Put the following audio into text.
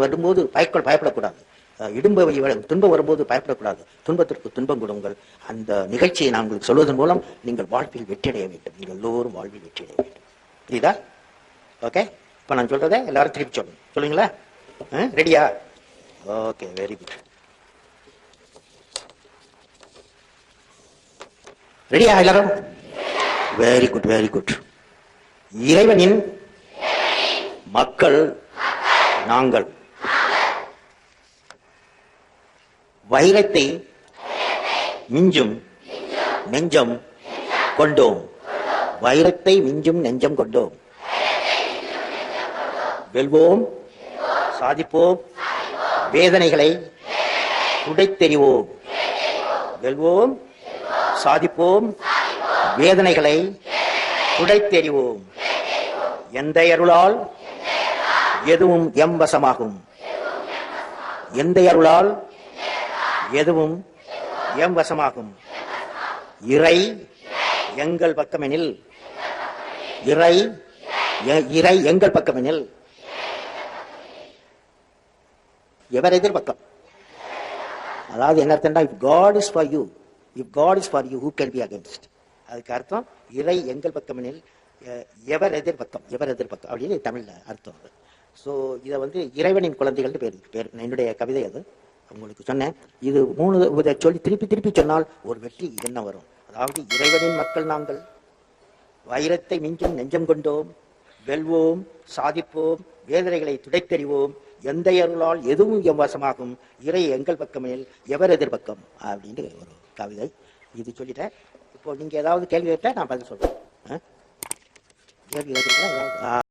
வரும்போது பயப்படக்கூடாது. துன்பம் வரும்போது பயப்படக்கூடாது. துன்பத்திற்கு துன்பம் கொடுங்கள். அந்த நிகழ்ச்சியை நான் உங்களுக்கு சொல்வதன் மூலம் நீங்கள் வாழ்வில் வெற்றியடைய வேண்டும். நீங்கள் எல்லோரும் வாழ்வில் வெற்றியடைய வேண்டும். புரியுதா? ஓகே, இப்ப நான் சொல்றதை எல்லாரும் திருப்பி சொல்லணும். சொல்லுங்களா? ரெடியா? Okay, very good. ரெடியா எல்லாரும்? Very good, very good. இறைவனின் மக்கள் நாங்கள். வைரத்தை மிஞ்சும் நெஞ்சம் கொண்டோம். வைரத்தை மிஞ்சும் நெஞ்சம் கொண்டோம். வெல்வோம், சாதிப்போம், வேதனைகளை துடைத்தெறிவோம். வெல்வோம், சாதிப்போம், வேதனைகளை துடைத்தெறிவோம். எந்த அருளால் எதுவும் எம்பசமாகும். எந்த அருளால் எதுவும் எம்பசமாகும். இறை எங்கள் பக்கமெனில், இறை எங்கள் பக்கமெனில் எவர் எதிர்பக்கம். அதாவது என்ன அர்த்தம்னா, if God is for you, if God is for you, who can be against? அதுக்கு அர்த்தம் இறை எங்கள் பக்கமெனில் எவர் எதிர்பக்கம், எவர் எதிர்பக்கம் அப்படின்னு தமிழ்ல அர்த்தம். ஸோ இதை இறைவனின் குழந்தைகள் பேர் என்னுடைய கவிதை. அது உங்களுக்கு சொன்னேன். இது 3 சொல்லி திருப்பி திருப்பி சொன்னால் ஒரு வெற்றி என்ன வரும். அதாவது இறைவனின் மக்கள் நாங்கள், வைரத்தை மிஞ்சும் நெஞ்சம் கொண்டோம், வெல்வோம், சாதிப்போம், வேதனைகளை துடைத்தெறிவோம், எந்த அருளால் எதுவும் எவ்வசமாகும், இறை எங்கள் பக்கமேல் எவர் எதிர்பக்கம் அப்படின்னு ஒரு கவிதை. இது சொல்லிட்டேன். இப்போ நீங்க ஏதாவது கேள்வி கேட்டா நான் பதில் சொல்றேன். கேள்வி கேட்குறீங்களா?